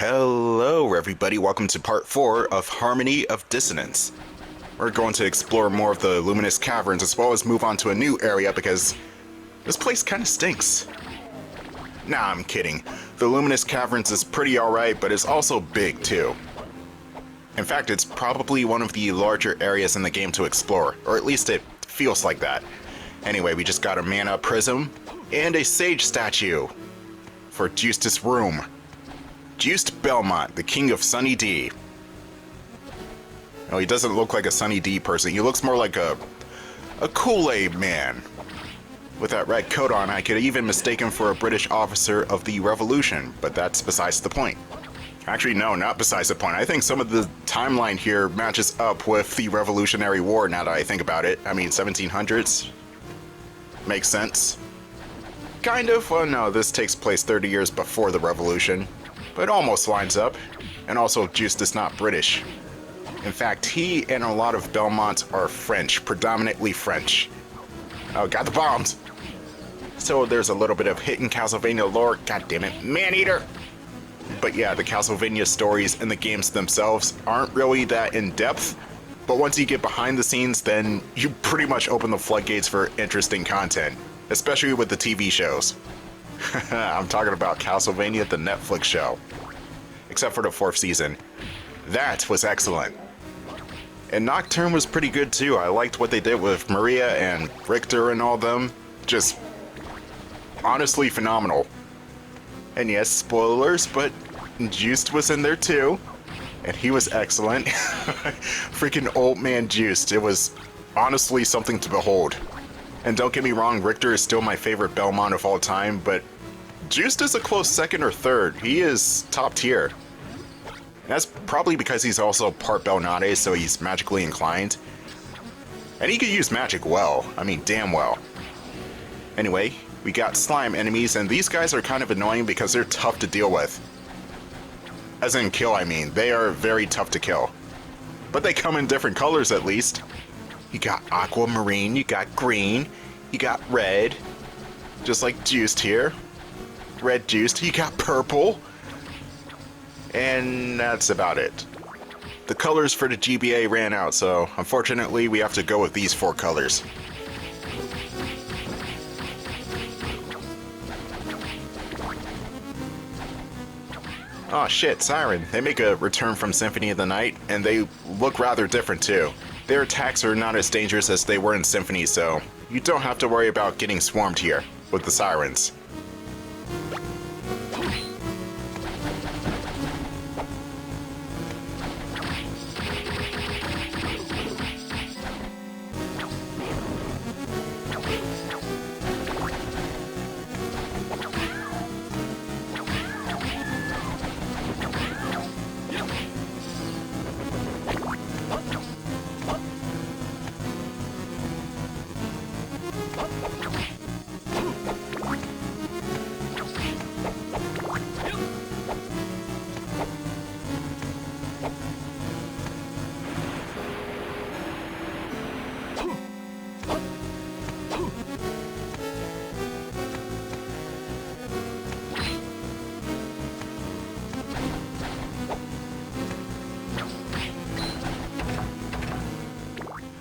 Hello everybody, welcome to part 4 of Harmony of Dissonance. We're going to explore more of the luminous caverns as well as move on to a new area because this place kind of stinks. Nah, I'm kidding. The luminous caverns is pretty alright, but it's also big too. In fact, it's probably one of the larger areas in the game to explore, or at least it feels like that. Anyway, we just got a mana prism and a sage statue for Justice Room. Juiced Belmont, the king of Sunny D. No, he doesn't look like a Sunny D person. He looks more like a Kool-Aid man. With that red coat on, I could even mistake him for a British officer of the Revolution, but that's besides the point. Actually, no, not besides the point. I think some of the timeline here matches up with the Revolutionary War now that I think about it. I mean, 1700s. Makes sense. Kind of. Well, no, this takes place 30 years before the Revolution. But it almost lines up. And also, Juiced is not British. In fact, he and a lot of Belmonts are French, predominantly French. Oh, got the bombs! So there's a little bit of hidden Castlevania lore. God damn it, man-eater! But yeah, the Castlevania stories and the games themselves aren't really that in-depth. But once you get behind the scenes, then you pretty much open the floodgates for interesting content. Especially with the TV shows. I'm talking about Castlevania, the Netflix show. Except for the 4th season. That was excellent. And Nocturne was pretty good too. I liked what they did with Maria and Richter and all them. Just honestly phenomenal. And yes, spoilers, but Juiced was in there too. And he was excellent. Freaking old man Juiced. It was honestly something to behold. And don't get me wrong, Richter is still my favorite Belmont of all time, but Juiced is a close second or third. He is top tier. And that's probably because he's also part Belnade, so he's magically inclined. And he could use magic well. I mean, damn well. Anyway, we got slime enemies, and these guys are kind of annoying because they're tough to deal with. As in kill, I mean. They are very tough to kill. But they come in different colors at least. You got aquamarine, you got green, you got red. Just like Juiced here. Red Juiced, you got purple. And that's about it. The colors for the GBA ran out, so unfortunately we have to go with these 4 colors. Oh shit, Siren. They make a return from Symphony of the Night, and they look rather different too. Their attacks are not as dangerous as they were in Symphony, so you don't have to worry about getting swarmed here with the Sirens.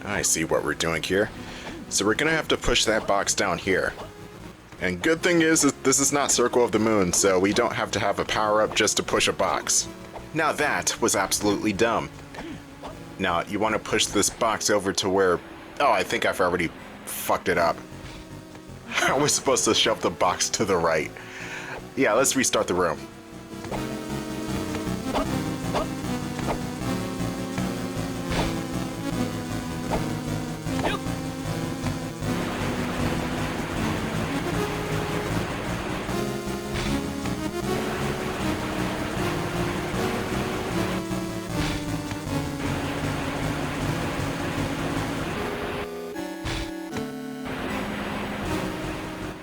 I see what we're doing here. So we're gonna have to push that box down here. And good thing is this is not Circle of the Moon, so we don't have to have a power-up just to push a box. Now that was absolutely dumb. Now, you want to push this box over to where... Oh, I think I've already fucked it up. I was supposed to shove the box to the right. Yeah, let's restart the room.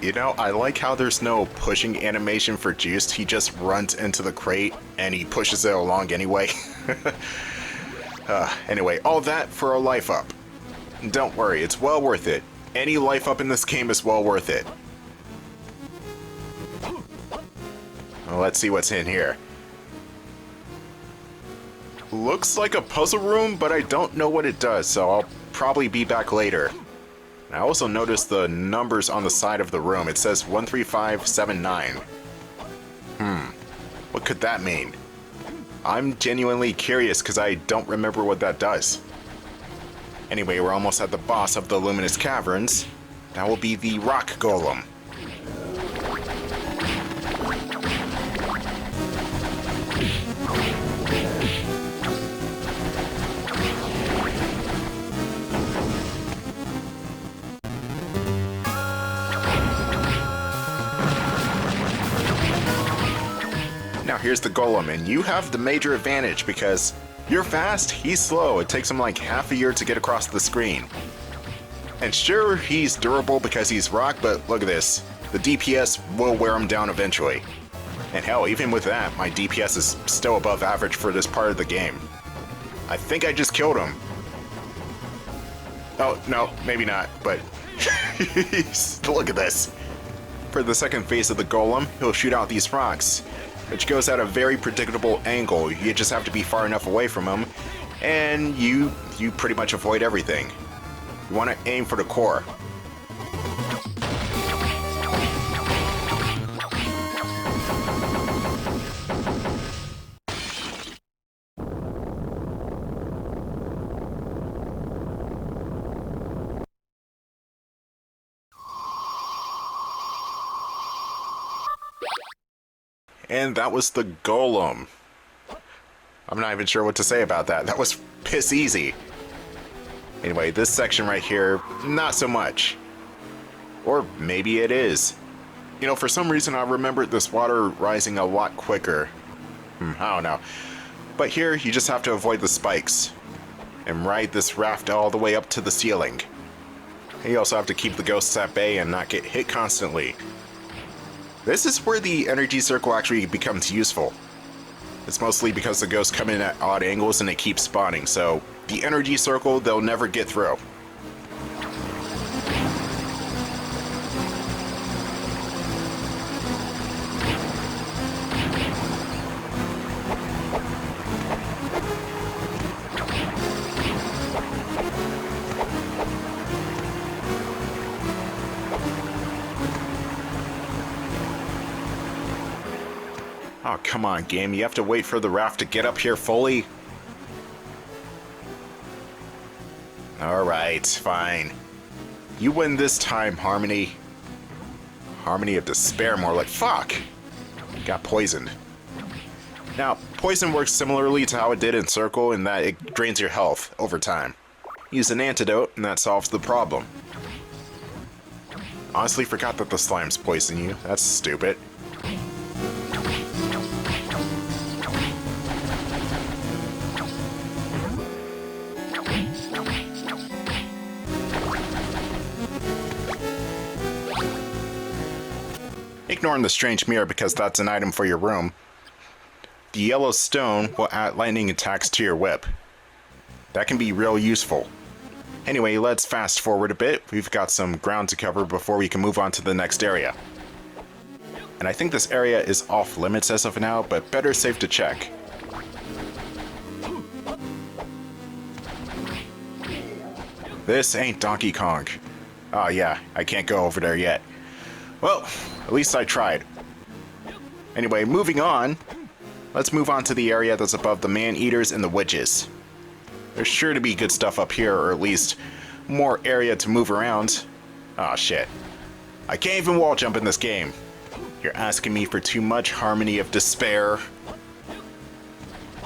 You know, I like how there's no pushing animation for Juiced. He just runs into the crate and he pushes it along anyway. Anyway, all that for a life up. Don't worry, it's well worth it. Any life up in this game is well worth it. Well, let's see what's in here. Looks like a puzzle room, but I don't know what it does, so I'll probably be back later. I also noticed the numbers on the side of the room. It says 13579. What could that mean? I'm genuinely curious because I don't remember what that does. Anyway, we're almost at the boss of the Luminous Caverns. That will be the Rock Golem. Now here's the Golem, and you have the major advantage because you're fast, he's slow. It takes him like half a year to get across the screen. And sure, he's durable because he's rock, but look at this. The DPS will wear him down eventually. And hell, even with that, my DPS is still above average for this part of the game. I think I just killed him. Oh, no, maybe not, but look at this. For the second phase of the Golem, he'll shoot out these rocks, which goes at a very predictable angle. You just have to be far enough away from him, and you pretty much avoid everything. You want to aim for the core. And that was the Golem. I'm not even sure what to say about that. That was piss easy. Anyway, this section right here, not so much. Or maybe it is. You know, for some reason I remembered this water rising a lot quicker. I don't know. But here, you just have to avoid the spikes. And ride this raft all the way up to the ceiling. And you also have to keep the ghosts at bay and not get hit constantly. This is where the energy circle actually becomes useful. It's mostly because the ghosts come in at odd angles and they keep spawning, so the energy circle they'll never get through. Oh, come on, game. You have to wait for the raft to get up here fully? Alright, fine. You win this time, Harmony. Harmony of Despair, more like. Fuck! Got poisoned. Now, poison works similarly to how it did in Circle in that it drains your health over time. Use an antidote, and that solves the problem. Honestly forgot that the slimes poison you. That's stupid. Ignoring the strange mirror because that's an item for your room. The yellow stone will add lightning attacks to your whip. That can be real useful. Anyway, let's fast forward a bit. We've got some ground to cover before we can move on to the next area. And I think this area is off limits as of now, but better safe to check. This ain't Donkey Kong. Oh yeah, I can't go over there yet. Well, at least I tried. Anyway, moving on. Let's move on to the area that's above the man-eaters and the witches. There's sure to be good stuff up here, or at least more area to move around. Aw, shit. I can't even wall jump in this game. You're asking me for too much, Harmony of Despair.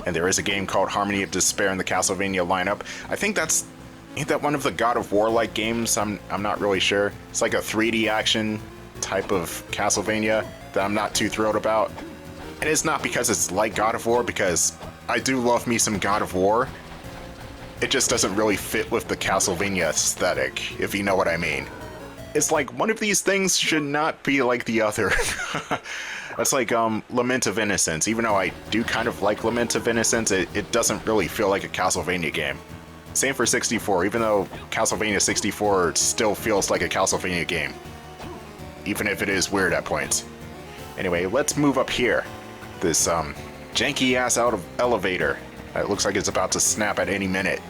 And there is a game called Harmony of Despair in the Castlevania lineup. I think that's... Ain't that one of the God of War-like games? I'm not really sure. It's like a 3D action type of Castlevania that I'm not too thrilled about. And it's not because it's like God of War, because I do love me some God of War. It just doesn't really fit with the Castlevania aesthetic, if you know what I mean. It's like one of these things should not be like the other. That's like Lament of Innocence. Even though I do kind of like Lament of Innocence, it doesn't really feel like a Castlevania game. Same for 64, even though Castlevania 64 still feels like a Castlevania game. Even if it is weird at points. Anyway, let's move up here. This janky ass out of elevator. It looks like it's about to snap at any minute.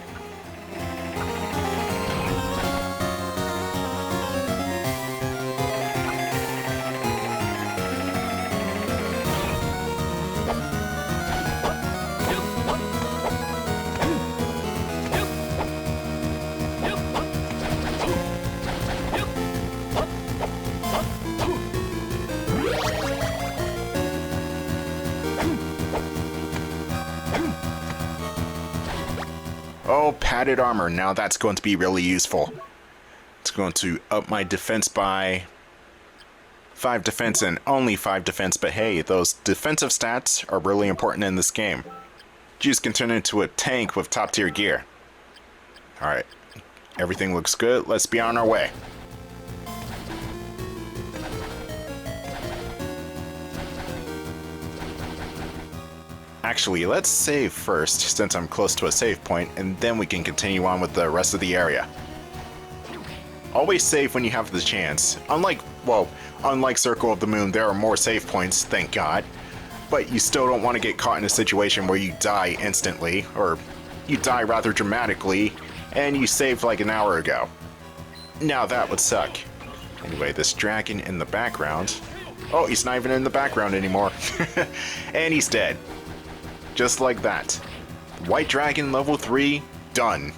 Oh, padded armor. Now that's going to be really useful. It's going to up my defense by 5 defense and only 5 defense, but hey, those defensive stats are really important in this game. Juice can turn into a tank with top tier gear. Alright, everything looks good. Let's be on our way. Actually, let's save first, since I'm close to a save point, and then we can continue on with the rest of the area. Always save when you have the chance. Unlike Circle of the Moon, there are more save points, thank God. But you still don't want to get caught in a situation where you die instantly, or you die rather dramatically, and you saved like an hour ago. Now that would suck. Anyway, this dragon in the background... Oh, he's not even in the background anymore. And he's dead. Just like that. White Dragon level 3, done.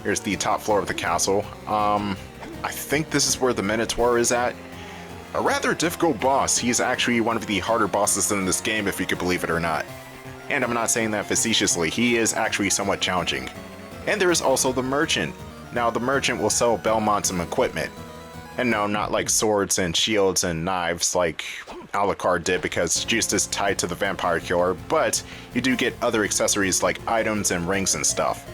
Here's the top floor of the castle. I think this is where the Minotaur is at. A rather difficult boss. He's actually one of the harder bosses in this game, if you could believe it or not. And I'm not saying that facetiously, he is actually somewhat challenging. And there is also the Merchant. Now, the Merchant will sell Belmont some equipment. And no, not like swords and shields and knives like Alucard did, because Juice is tied to the Vampire Killer, but you do get other accessories like items and rings and stuff.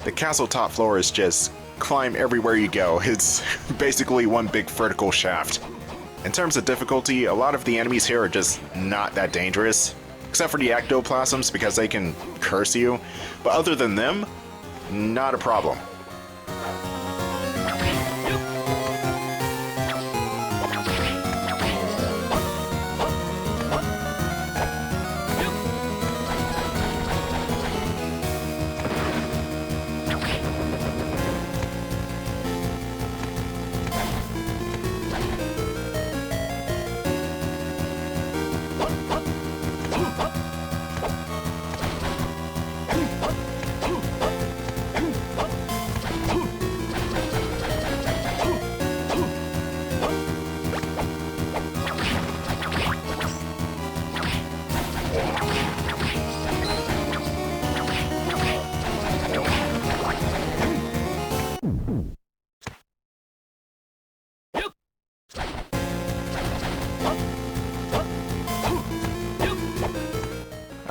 The castle top floor is just climb everywhere you go. It's basically one big vertical shaft. In terms of difficulty, a lot of the enemies here are just not that dangerous, except for the ectoplasms because they can curse you, but other than them, not a problem.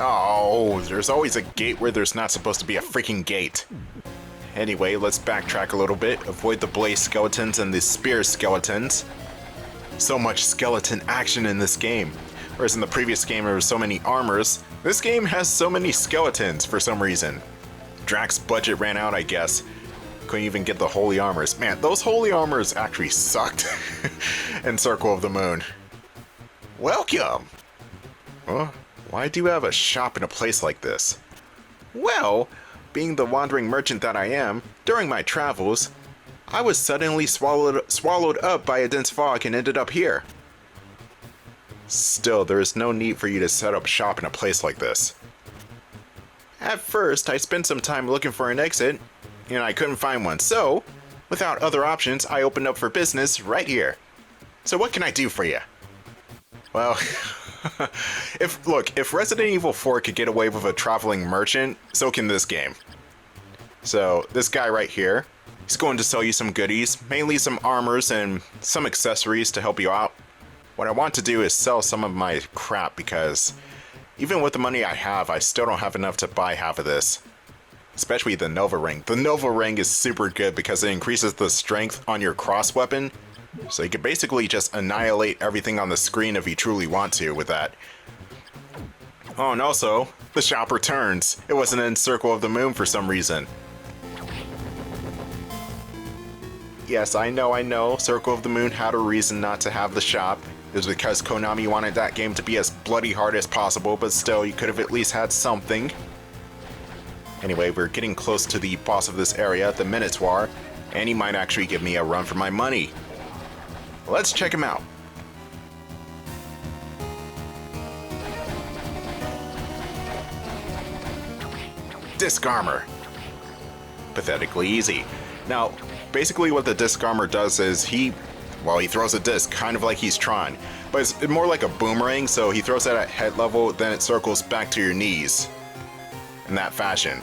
Oh, there's always a gate where there's not supposed to be a freaking gate. Anyway, let's backtrack a little bit, avoid the blaze skeletons and the spear skeletons. So much skeleton action in this game. Whereas in the previous game there were so many armors, this game has so many skeletons for some reason. Drax's budget ran out, I guess. Couldn't even get the holy armors. Man, those holy armors actually sucked in Circle of the Moon. Welcome! Why do you have a shop in a place like this? Well, being the wandering merchant that I am, during my travels, I was suddenly swallowed up by a dense fog and ended up here. Still, there is no need for you to set up shop in a place like this. At first, I spent some time looking for an exit, and I couldn't find one, so, without other options, I opened up for business right here. So what can I do for you? Well, if Resident Evil 4 could get away with a traveling merchant, so can this game. So, this guy right here, he's going to sell you some goodies, mainly some armors and some accessories to help you out. What I want to do is sell some of my crap because even with the money I have, I still don't have enough to buy half of this. Especially the Nova Ring. The Nova Ring is super good because it increases the strength on your cross weapon. So you can basically just annihilate everything on the screen if you truly want to with that. Oh, and also, the shop returns. It wasn't in Circle of the Moon for some reason. Yes, I know, Circle of the Moon had a reason not to have the shop. It was because Konami wanted that game to be as bloody hard as possible, but still, you could have at least had something. Anyway, we're getting close to the boss of this area, the Minotaur, and he might actually give me a run for my money. Let's check him out. Disc Armor. Pathetically easy. Now, basically what the Disc Armor does is he throws a disc, kind of like he's Tron, but it's more like a boomerang, so he throws it at head level, then it circles back to your knees. In that fashion.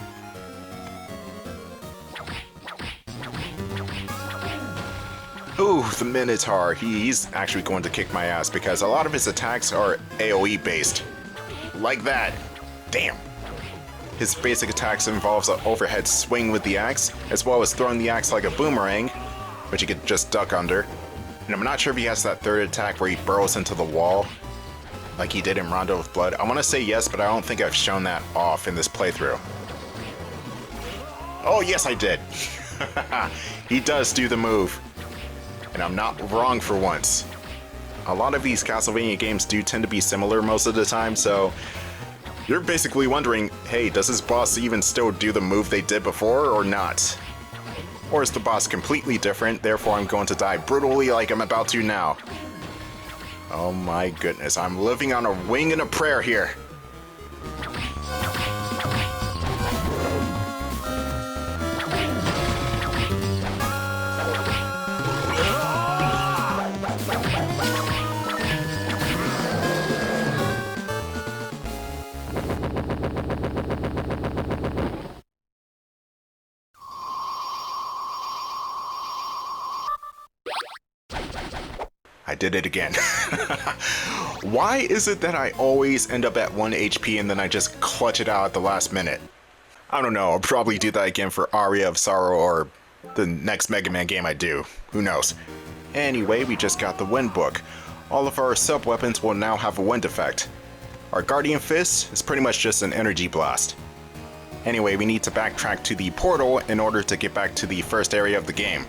Ooh, the Minotaur. He's actually going to kick my ass because a lot of his attacks are AoE based. Like that. Damn. His basic attacks involves an overhead swing with the axe, as well as throwing the axe like a boomerang, which you could just duck under. And I'm not sure if he has that third attack where he burrows into the wall, like he did in Rondo of Blood. I want to say yes, but I don't think I've shown that off in this playthrough. Oh, yes, I did. He does do the move. And I'm not wrong for once. A lot of these Castlevania games do tend to be similar most of the time, so you're basically wondering, hey, does this boss even still do the move they did before or not? Or is the boss completely different, therefore I'm going to die brutally like I'm about to now? Oh my goodness, I'm living on a wing and a prayer here. I did it again. Why is it that I always end up at 1 HP and then I just clutch it out at the last minute? I don't know, I'll probably do that again for Aria of Sorrow or the next Mega Man game I do. Who knows? Anyway, we just got the Wind Book. All of our sub-weapons will now have a wind effect. Our Guardian Fist is pretty much just an energy blast. Anyway, we need to backtrack to the portal in order to get back to the first area of the game.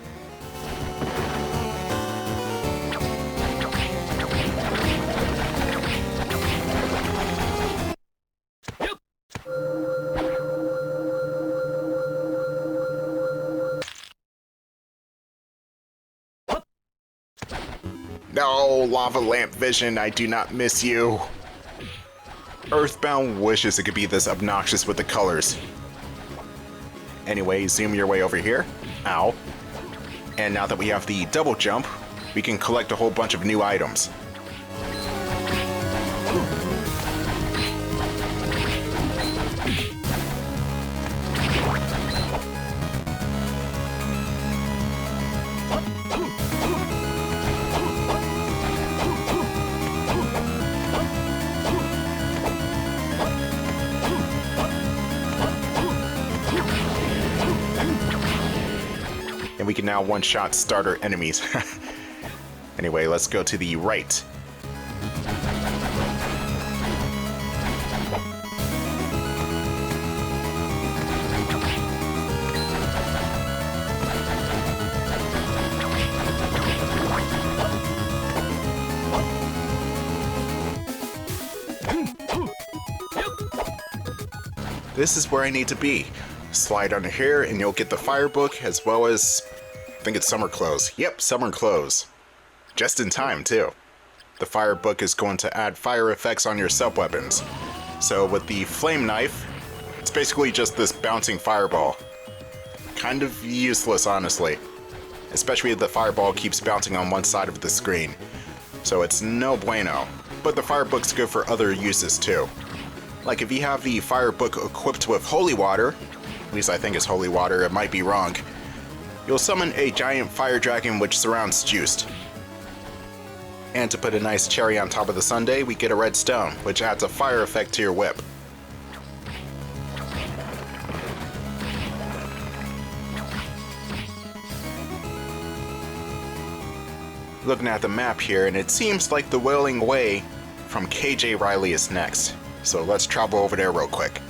No, Lava Lamp Vision, I do not miss you. Earthbound wishes it could be this obnoxious with the colors. Anyway, zoom your way over here. Ow. And now that we have the double jump, we can collect a whole bunch of new items. And we can now one-shot starter enemies. Anyway, let's go to the right. this is where I need to be. Slide under here and you'll get the fire book as well as, I think it's summer clothes. Yep, summer clothes. Just in time too. The fire book is going to add fire effects on your sub-weapons. So with the flame knife, it's basically just this bouncing fireball. Kind of useless, honestly. Especially if the fireball keeps bouncing on one side of the screen. So it's no bueno. But the fire book's good for other uses too. Like if you have the fire book equipped with holy water, at least I think it's holy water, it might be wrong, you'll summon a giant fire dragon which surrounds Juiced. And to put a nice cherry on top of the sundae, we get a red stone, which adds a fire effect to your whip. Looking at the map here, and it seems like the Wailing Way from KJ Riley is next. So let's travel over there real quick.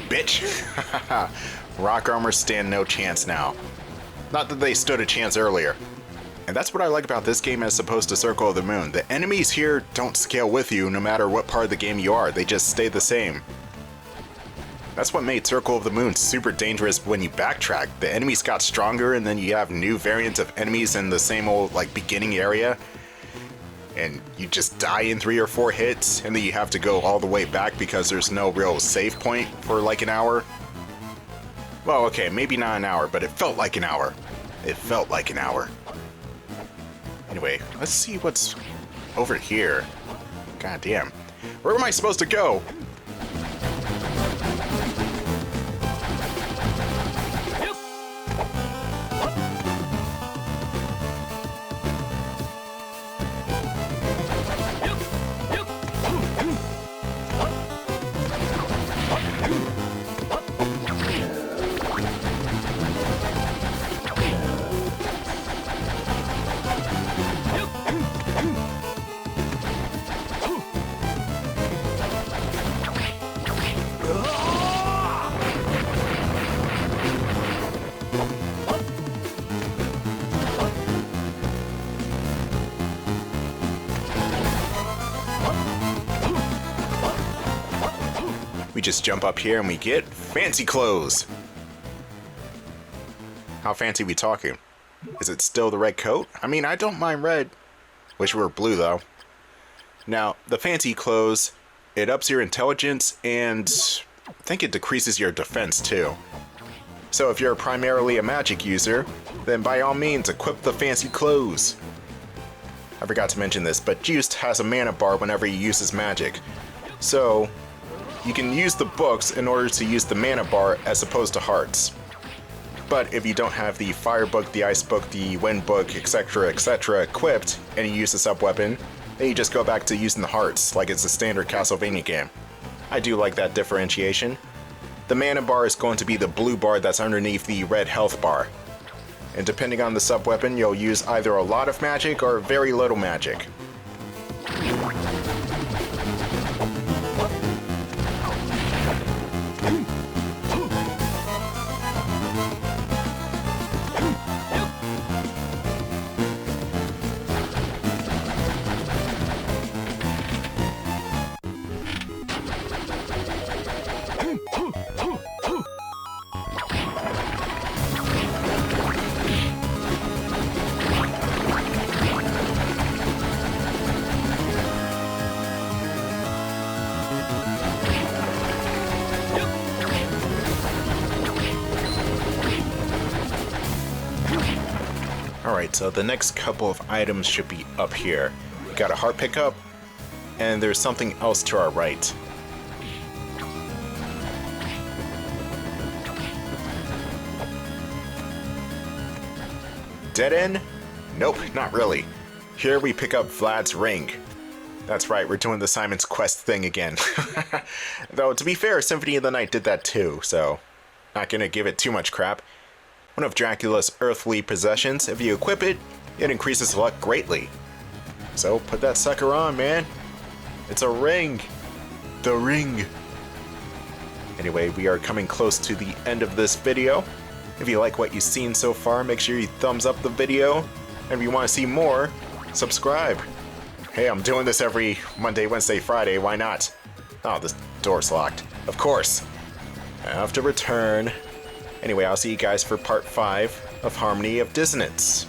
Bitch! Rock armor stand no chance now. Not that they stood a chance earlier. And that's what I like about this game as opposed to Circle of the Moon. The enemies here don't scale with you no matter what part of the game you are, they just stay the same. That's what made Circle of the Moon super dangerous when you backtrack. The enemies got stronger and then you have new variants of enemies in the same old like beginning area. And you just die in 3 or 4 hits, and then you have to go all the way back because there's no real save point for like an hour. Well, okay, maybe not an hour, but it felt like an hour. It felt like an hour. Anyway, let's see what's over here. God damn. Where am I supposed to go? We just jump up here and we get fancy clothes. How fancy we talking? Is it still the red coat? I mean, I don't mind red. Wish we were blue though. Now, the fancy clothes, it ups your intelligence and I think it decreases your defense too. So if you're primarily a magic user, then by all means equip the fancy clothes. I forgot to mention this, but Juiced has a mana bar whenever he uses magic. So you can use the books in order to use the mana bar as opposed to hearts. But if you don't have the fire book, the ice book, the wind book, etc. equipped, and you use a sub-weapon, then you just go back to using the hearts like it's a standard Castlevania game. I do like that differentiation. The mana bar is going to be the blue bar that's underneath the red health bar. And depending on the sub-weapon, you'll use either a lot of magic or very little magic. Alright, so the next couple of items should be up here. We got a heart pickup, and there's something else to our right. Dead end? Nope, not really. Here we pick up Vlad's ring. That's right, we're doing the Simon's Quest thing again. Though, to be fair, Symphony of the Night did that too, so not gonna give it too much crap. One of Dracula's earthly possessions, if you equip it, it increases luck greatly. So put that sucker on, man. It's a ring. The ring. Anyway, we are coming close to the end of this video. If you like what you've seen so far, make sure you thumbs up the video. And if you want to see more, subscribe. Hey, I'm doing this every Monday, Wednesday, Friday, why not? Oh, this door's locked. Of course. I have to return. Anyway, I'll see you guys for part 5 of Harmony of Dissonance.